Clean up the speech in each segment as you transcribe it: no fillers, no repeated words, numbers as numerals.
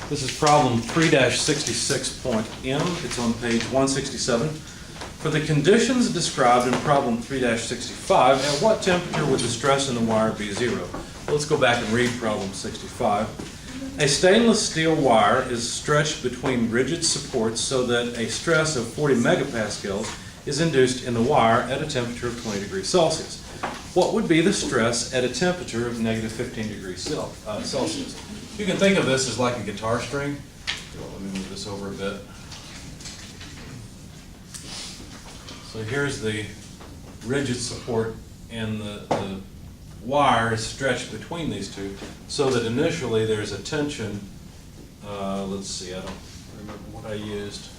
This is problem 3-66.M. It's on page 167. For the conditions described in problem 3-65, at what temperature would the stress in the wire be 0? Let's go back and read problem 65. A stainless steel wire is stretched between rigid supports so that a stress of 40 megapascals is induced in the wire at a temperature of 20 degrees Celsius. What would be the stress at a temperature of negative 15 degrees Celsius? You can think of this as like a guitar string. Let me move this over a bit. So here's the rigid support, and the wire is stretched between these two so that initially there's a tension. Let's see, I don't remember what I used.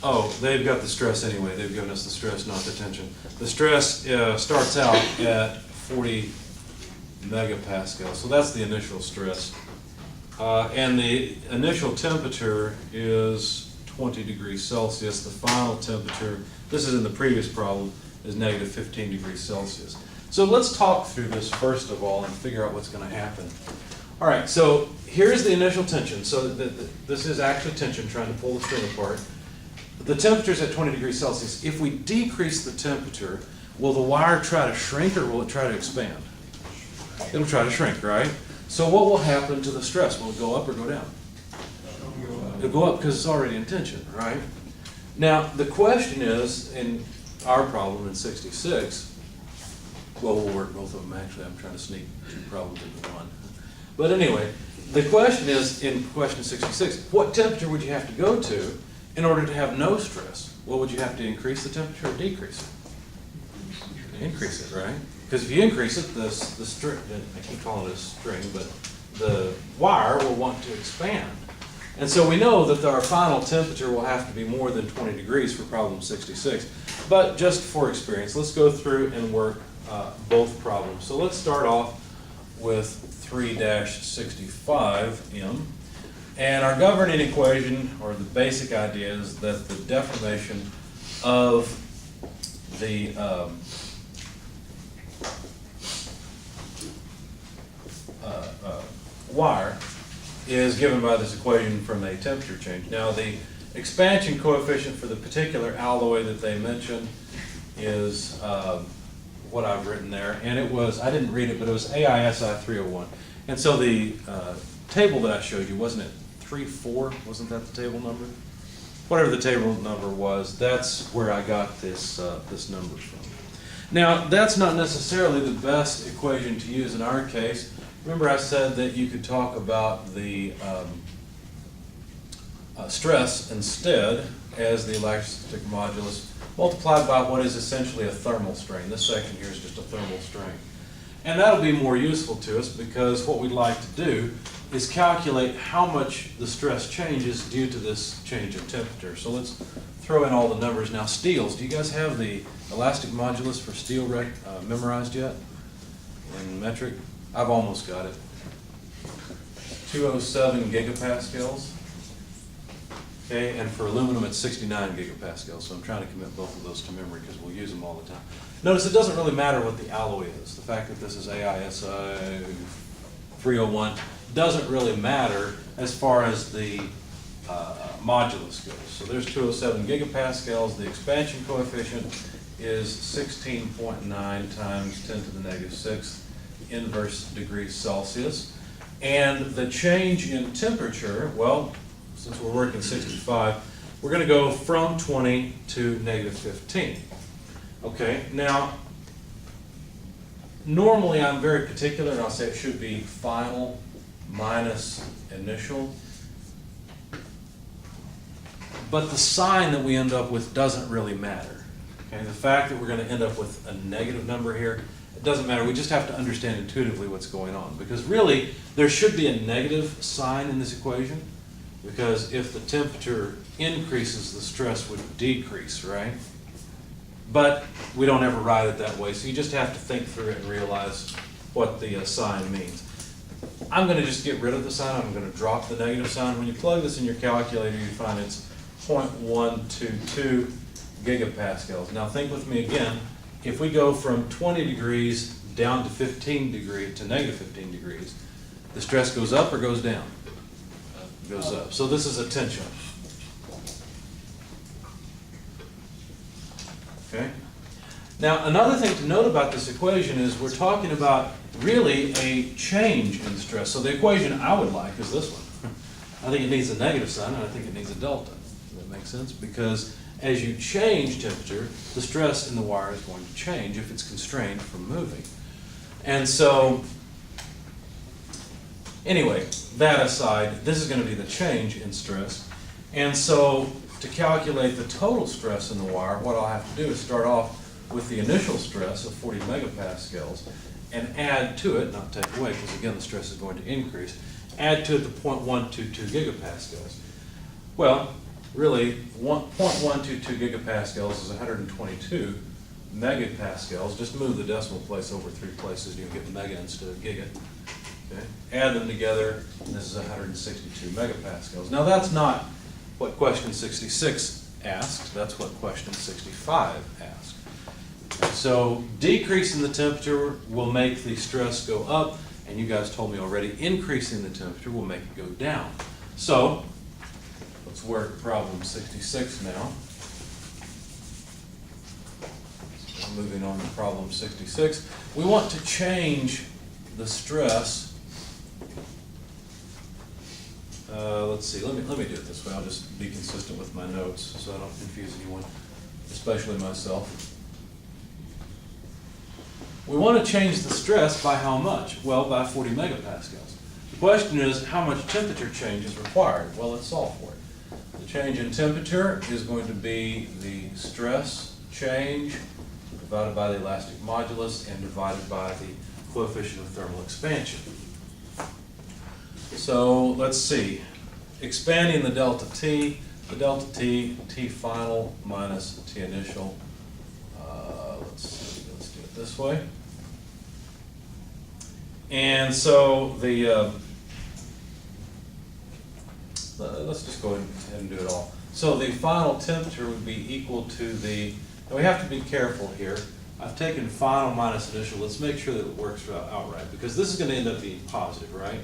Oh, they've got the stress anyway. They've given us the stress, not the tension. The stress starts out at 40 megapascals, so that's the initial stress. And the initial temperature is 20 degrees Celsius. The final temperature, this is in the previous problem, is negative 15 degrees Celsius. So let's talk through this first of all and figure out what's going to happen. All right, so here's the initial tension. So this is actually tension trying to pull the string apart. The temperature is at 20 degrees Celsius. If we decrease the temperature, will the wire try to shrink or will it try to expand? It'll try to shrink, right? So what will happen to the stress? Will it go up or go down? It'll go up because it's already in tension, right? Now, the question is, in our problem in 66, well, we'll work both of them actually. I'm trying to sneak two problems into one. But anyway, the question is, in question 66, what temperature would you have to go to in order to have no stress? Well, would you have to increase the temperature or decrease it? Increase it, right? Because if you increase it, the string, I keep calling it a string, but the wire will want to expand. And so we know that our final temperature will have to be more than 20 degrees for problem 66. But just for experience, let's go through and work both problems. So let's start off with 3-65M. And our governing equation, or the basic idea, is that the deformation of the wire is given by this equation from a temperature change. Now, the expansion coefficient for the particular alloy that they mentioned is what I've written there. And it was, I didn't read it, but it was AISI 301. And so the table that I showed you, wasn't it 3-4? Wasn't that the table number? Whatever the table number was, that's where I got this this number from. Now, that's not necessarily the best equation to use in our case. Remember I said that you could talk about the stress instead as the elastic modulus multiplied by what is essentially a thermal strain. This section here is just a thermal strain. And that'll be more useful to us because what we'd like to do is calculate how much the stress changes due to this change in temperature. So let's throw in all the numbers. Now, steels, do you guys have the elastic modulus for steel memorized yet in metric? I've almost got it. 207 gigapascals. Okay, and for aluminum it's 69 gigapascals. So I'm trying to commit both of those to memory because we'll use them all the time. Notice it doesn't really matter what the alloy is. The fact that this is AISI 301 doesn't really matter as far as the modulus goes. So there's 207 gigapascals. The expansion coefficient is 16.9 times 10 to the negative 6 inverse degrees Celsius. And the change in temperature, well, since we're working 65, we're going to go from 20 to negative 15. Okay, now, normally I'm very particular, and I'll say it should be final minus initial. But the sign that we end up with doesn't really matter. Okay, the fact that we're going to end up with a negative number here, it doesn't matter. We just have to understand intuitively what's going on. Because really, there should be a negative sign in this equation. Because if the temperature increases, the stress would decrease, right? But we don't ever write it that way. So you just have to think through it and realize what the sign means. I'm going to just get rid of the sign. I'm going to drop the negative sign. When you plug this in your calculator, you find it's 0.122 gigapascals. Now think with me again. if we go from 20 degrees down to 15 degrees, to negative 15 degrees, the stress goes up or goes down? It goes up. So this is a tension. Okay? Now, another thing to note about this equation is we're talking about really a change in stress. So the equation I would like is this one. I think it needs a negative sign, and I think it needs a delta. Does that make sense? Because as you change temperature, the stress in the wire is going to change if it's constrained from moving. And so, anyway, that aside, this is going to be the change in stress. And so, to calculate the total stress in the wire, what I'll have to do is start off with the initial stress of 40 megapascals and add to it, not take away, because again the stress is going to increase, add to it the 0.122 gigapascals. Well, really, 0.122 gigapascals is 122 megapascals. Just move the decimal place over 3 places, and you'll get mega instead of giga. Okay? Add them together, and this is 162 megapascals. Now that's not what question 66 asked, that's what question 65 asked. So decreasing the temperature will make the stress go up, and you guys told me already increasing the temperature will make it go down. So let's work problem 66 now. So moving on to problem 66. We want to change the stress. Let's see, let me do it this way. I'll just be consistent with my notes so I don't confuse anyone, especially myself. We want to change the stress by how much? Well, by 40 megapascals. The question is, how much temperature change is required? Well, let's solve for it. The change in temperature is going to be the stress change divided by the elastic modulus and divided by the coefficient of thermal expansion. So let's see. Expanding the delta T T final minus T initial. Let's do it this way. And so the let's just go ahead and do it all. So the final temperature would be equal to the, now we have to be careful here. I've taken final minus initial. Let's make sure that it works out right, because this is going to end up being positive, right?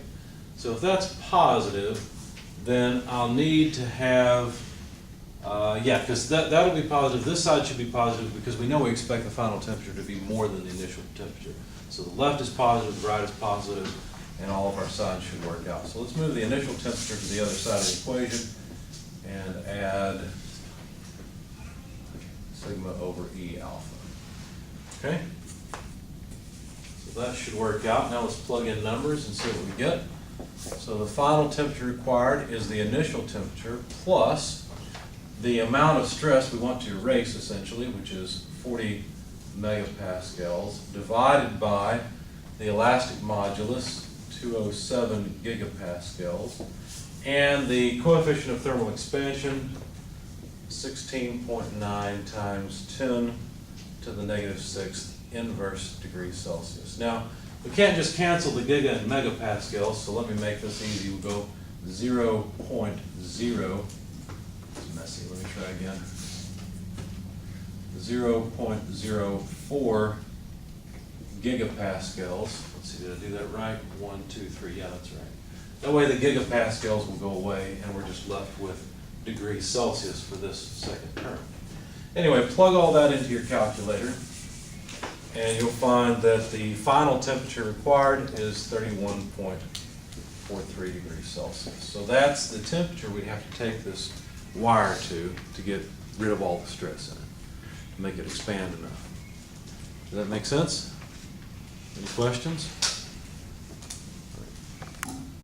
So if that's positive, then I'll need to have, yeah, because that'll be positive. This side should be positive because we know we expect the final temperature to be more than the initial temperature. So the left is positive, the right is positive, and all of our sides should work out. So let's move the initial temperature to the other side of the equation and add sigma over E alpha. Okay? So that should work out. Now let's plug in numbers and see what we get. So the final temperature required is the initial temperature plus the amount of stress we want to erase, essentially, which is 40 megapascals, divided by the elastic modulus, 207 gigapascals, and the coefficient of thermal expansion, 16.9 times 10 to the negative 6th inverse degrees Celsius. Now, we can't just cancel the giga and megapascals, so let me make this easy. We'll go 0.0. It's messy. Let me try again. 0.04 gigapascals. Let's see, did I do that right? 1, 2, 3. Yeah, that's right. That way the gigapascals will go away, and we're just left with degrees Celsius for this second term. Anyway, plug all that into your calculator, and you'll find that the final temperature required is 31.43 degrees Celsius. So that's the temperature we'd have to take this wire to get rid of all the stress in it, to make it expand enough. Does that make sense? Any questions?